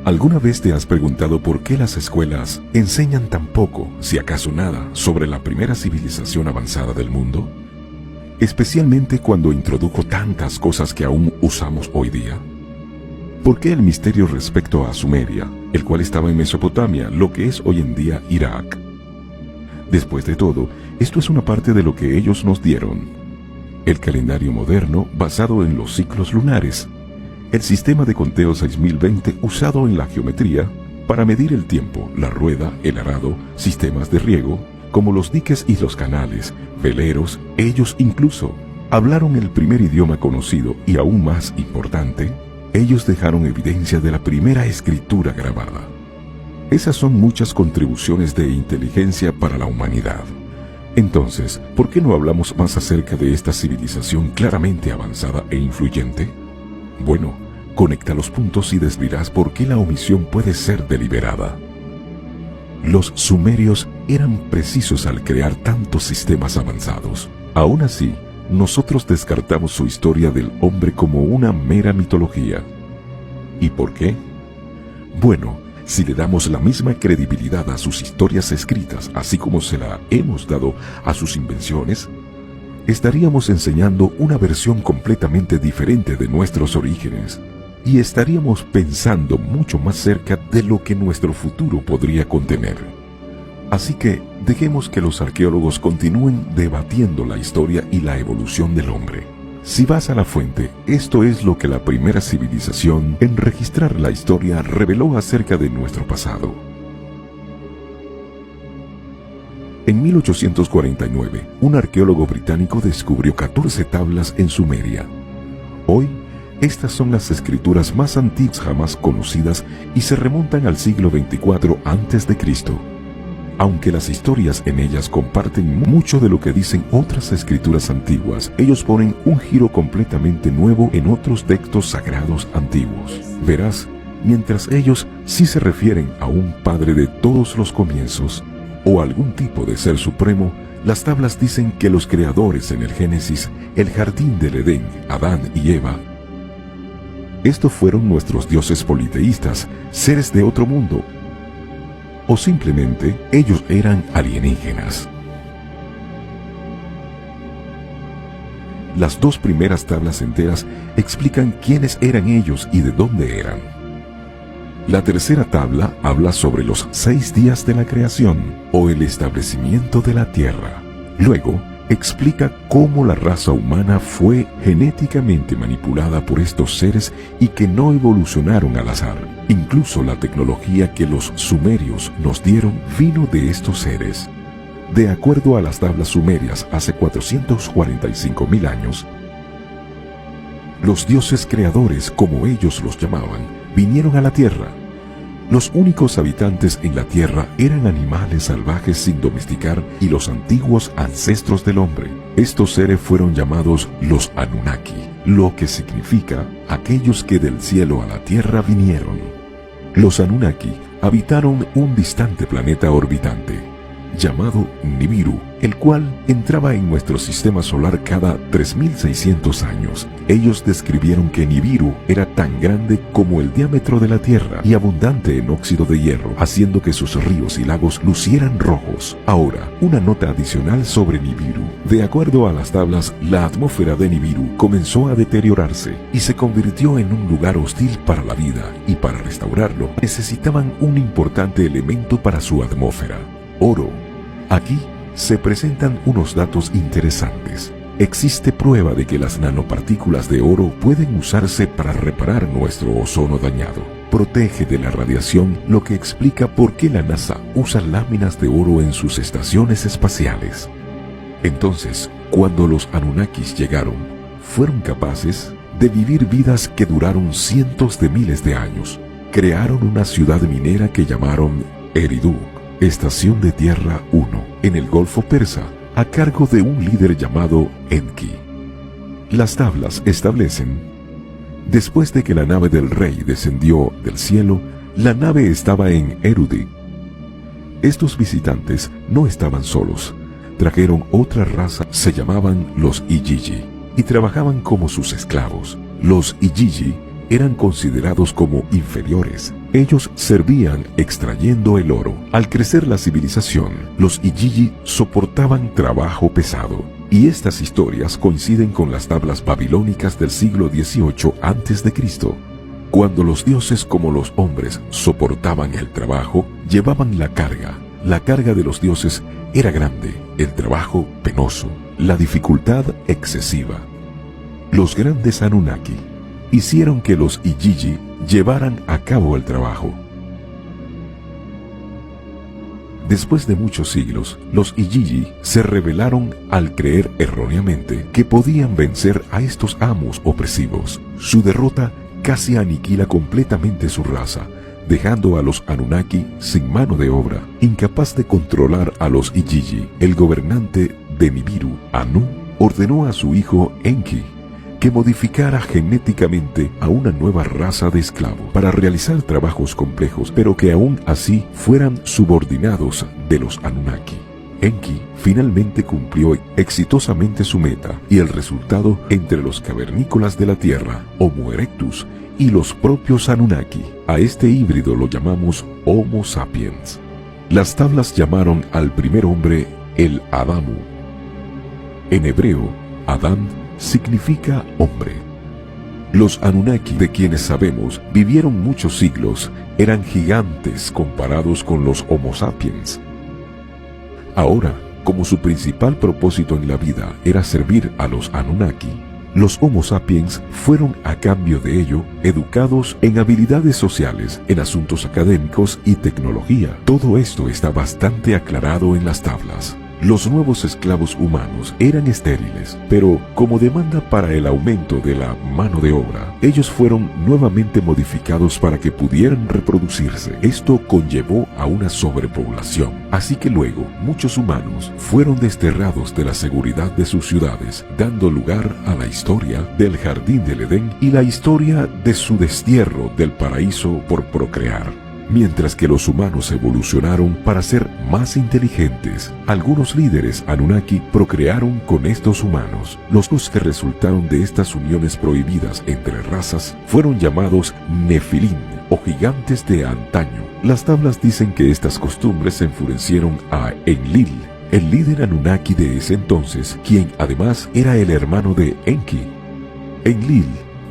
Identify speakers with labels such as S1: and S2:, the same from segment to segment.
S1: ¿Alguna vez te has preguntado por qué las escuelas enseñan tan poco, si acaso nada, sobre la primera civilización avanzada del mundo? Especialmente cuando introdujo tantas cosas que aún usamos hoy día. ¿Por qué el misterio respecto a Sumeria, el cual estaba en Mesopotamia, lo que es hoy en día Irak? Después de todo, esto es una parte de lo que ellos nos dieron. El calendario moderno basado en los ciclos lunares. El sistema de conteo 6020 usado en la geometría para medir el tiempo, la rueda, el arado, sistemas de riego, como los diques y los canales, veleros. Ellos incluso hablaron el primer idioma conocido y aún más importante, ellos dejaron evidencia de la primera escritura grabada. Esas son muchas contribuciones de inteligencia para la humanidad. Entonces, ¿por qué no hablamos más acerca de esta civilización claramente avanzada e influyente? Bueno, conecta los puntos y descubrirás por qué la omisión puede ser deliberada. Los sumerios eran precisos al crear tantos sistemas avanzados. Aún así, nosotros descartamos su historia del hombre como una mera mitología. ¿Y por qué? Bueno, si le damos la misma credibilidad a sus historias escritas, así como se la hemos dado a sus invenciones, estaríamos enseñando una versión completamente diferente de nuestros orígenes y estaríamos pensando mucho más cerca de lo que nuestro futuro podría contener. Así que dejemos que los arqueólogos continúen debatiendo la historia y la evolución del hombre. Si vas a la fuente, esto es lo que la primera civilización en registrar la historia reveló acerca de nuestro pasado. En 1849, un arqueólogo británico descubrió 14 tablas en Sumeria. Hoy, estas son las escrituras más antiguas jamás conocidas y se remontan al siglo 24 a.C. Aunque las historias en ellas comparten mucho de lo que dicen otras escrituras antiguas, ellos ponen un giro completamente nuevo en otros textos sagrados antiguos. Verás, mientras ellos sí se refieren a un padre de todos los comienzos, o algún tipo de ser supremo, las tablas dicen que los creadores en el Génesis, el jardín del Edén, Adán y Eva, estos fueron nuestros dioses politeístas, seres de otro mundo, o simplemente ellos eran alienígenas. Las dos primeras tablas enteras explican quiénes eran ellos y de dónde eran. La tercera tabla habla sobre los 6 días de la creación o el establecimiento de la tierra. Luego, explica cómo la raza humana fue genéticamente manipulada por estos seres y que no evolucionaron al azar. Incluso la tecnología que los sumerios nos dieron vino de estos seres. De acuerdo a las tablas sumerias, hace 445.000 años, los dioses creadores, como ellos los llamaban, vinieron a la tierra. Los únicos habitantes en la tierra eran animales salvajes sin domesticar y los antiguos ancestros del hombre. Estos seres fueron llamados los Anunnaki, lo que significa aquellos que del cielo a la tierra vinieron. Los Anunnaki habitaron un distante planeta orbitante, llamado Nibiru, el cual entraba en nuestro sistema solar cada 3.600 años. Ellos describieron que Nibiru era tan grande como el diámetro de la Tierra y abundante en óxido de hierro, haciendo que sus ríos y lagos lucieran rojos. Ahora, una nota adicional sobre Nibiru. De acuerdo a las tablas, la atmósfera de Nibiru comenzó a deteriorarse y se convirtió en un lugar hostil para la vida, y para restaurarlo necesitaban un importante elemento para su atmósfera: oro. Aquí se presentan unos datos interesantes. Existe prueba de que las nanopartículas de oro pueden usarse para reparar nuestro ozono dañado. Protege de la radiación, lo que explica por qué la NASA usa láminas de oro en sus estaciones espaciales. Entonces, cuando los Anunnakis llegaron, fueron capaces de vivir vidas que duraron cientos de miles de años. Crearon una ciudad minera que llamaron Eridu, Estación de Tierra 1, en el Golfo Persa, a cargo de un líder llamado Enki. Las tablas establecen: después de que la nave del rey descendió del cielo, la nave estaba en Erudi. Estos visitantes no estaban solos, trajeron otra raza, se llamaban los Igigi, y trabajaban como sus esclavos. Los Igigi eran considerados como inferiores. Ellos servían extrayendo el oro. Al crecer la civilización, los Igigi soportaban trabajo pesado. Y estas historias coinciden con las tablas babilónicas del siglo XVIII a.C. Cuando los dioses como los hombres soportaban el trabajo, llevaban la carga. La carga de los dioses era grande, el trabajo penoso, la dificultad excesiva. Los grandes Anunnaki hicieron que los Igigi llevaran a cabo el trabajo. Después de muchos siglos, los Igigi se rebelaron al creer erróneamente que podían vencer a estos amos opresivos. Su derrota casi aniquila completamente su raza, dejando a los Anunnaki sin mano de obra, incapaz de controlar a los Igigi. El gobernante de Nibiru, Anu, ordenó a su hijo Enki que modificara genéticamente a una nueva raza de esclavos para realizar trabajos complejos, pero que aún así fueran subordinados de los Anunnaki. Enki finalmente cumplió exitosamente su meta, y el resultado entre los cavernícolas de la Tierra, Homo erectus, y los propios Anunnaki. A este híbrido lo llamamos Homo sapiens. Las tablas llamaron al primer hombre el Adamu. En hebreo, Adán significa hombre. Los Anunnaki, de quienes sabemos vivieron muchos siglos, eran gigantes comparados con los Homo sapiens. Ahora, como su principal propósito en la vida era servir a los Anunnaki, los Homo sapiens fueron a cambio de ello educados en habilidades sociales, en asuntos académicos y tecnología. Todo esto está bastante aclarado en las tablas. Los nuevos esclavos humanos eran estériles, pero como demanda para el aumento de la mano de obra, ellos fueron nuevamente modificados para que pudieran reproducirse. Esto conllevó a una sobrepoblación, así que luego muchos humanos fueron desterrados de la seguridad de sus ciudades, dando lugar a la historia del Jardín del Edén y la historia de su destierro del paraíso por procrear. Mientras que los humanos evolucionaron para ser más inteligentes, algunos líderes Anunnaki procrearon con estos humanos. Los que resultaron de estas uniones prohibidas entre razas fueron llamados Nefilín, o gigantes de antaño. Las tablas dicen que estas costumbres enfurecieron a Enlil, el líder Anunnaki de ese entonces, quien además era el hermano de Enki. Enlil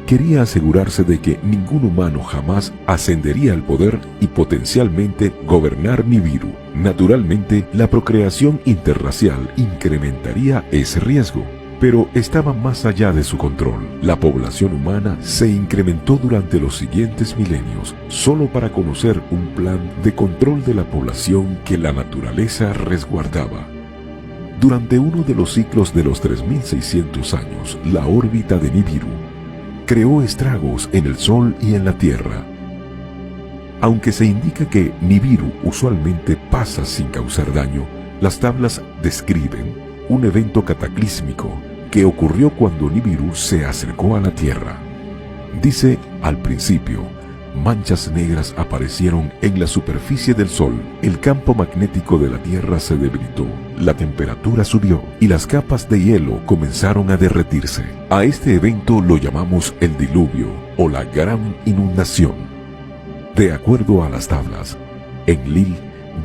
S1: quería asegurarse de que ningún humano jamás ascendería al poder y potencialmente gobernar Nibiru. Naturalmente, la procreación interracial incrementaría ese riesgo, pero estaba más allá de su control. La población humana se incrementó durante los siguientes milenios, solo para conocer un plan de control de la población que la naturaleza resguardaba. Durante uno de los ciclos de los 3600 años, la órbita de Nibiru creó estragos en el Sol y en la Tierra. Aunque se indica que Nibiru usualmente pasa sin causar daño, las tablas describen un evento cataclísmico que ocurrió cuando Nibiru se acercó a la Tierra. Dice, al principio, manchas negras aparecieron en la superficie del Sol, el campo magnético de la Tierra se debilitó, la temperatura subió y las capas de hielo comenzaron a derretirse. A este evento lo llamamos el diluvio o la gran inundación. De acuerdo a las tablas, Enlil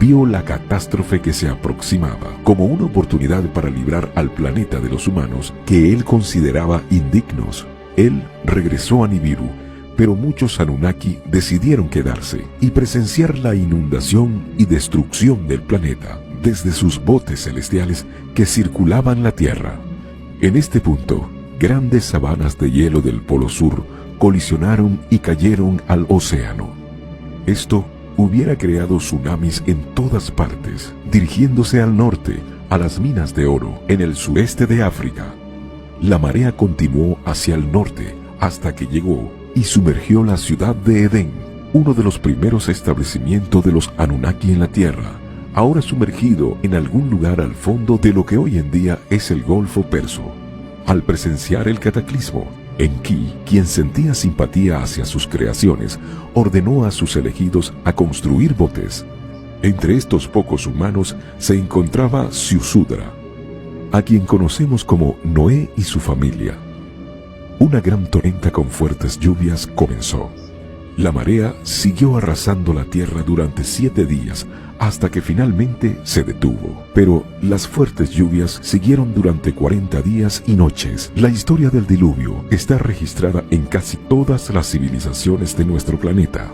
S1: vio la catástrofe que se aproximaba como una oportunidad para librar al planeta de los humanos que él consideraba indignos. Él regresó a Nibiru, pero muchos Anunnaki decidieron quedarse y presenciar la inundación y destrucción del planeta desde sus botes celestiales que circulaban la Tierra. En este punto, grandes sabanas de hielo del Polo Sur colisionaron y cayeron al océano. Esto hubiera creado tsunamis en todas partes, dirigiéndose al norte, a las minas de oro, en el sureste de África. La marea continuó hacia el norte hasta que llegó y sumergió la ciudad de Edén, uno de los primeros establecimientos de los Anunnaki en la Tierra, ahora sumergido en algún lugar al fondo de lo que hoy en día es el Golfo Perso. Al presenciar el cataclismo, Enki, quien sentía simpatía hacia sus creaciones, ordenó a sus elegidos a construir botes. Entre estos pocos humanos se encontraba Ziusudra, a quien conocemos como Noé y su familia. una gran tormenta con fuertes lluvias comenzó. La marea siguió arrasando la tierra durante 7 días hasta que finalmente se detuvo. Pero las fuertes lluvias siguieron durante 40 días y noches. La historia del diluvio está registrada en casi todas las civilizaciones de nuestro planeta.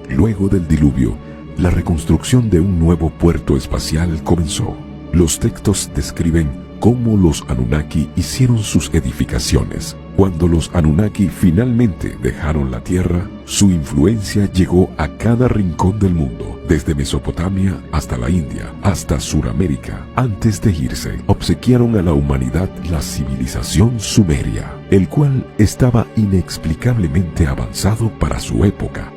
S1: Luego del diluvio, la reconstrucción de un nuevo puerto espacial comenzó. Los textos describen cómo los Anunnaki hicieron sus edificaciones. Cuando los Anunnaki finalmente dejaron la Tierra, su influencia llegó a cada rincón del mundo, desde Mesopotamia hasta la India, hasta Suramérica. Antes de irse, obsequiaron a la humanidad la civilización sumeria, el cual estaba inexplicablemente avanzado para su época.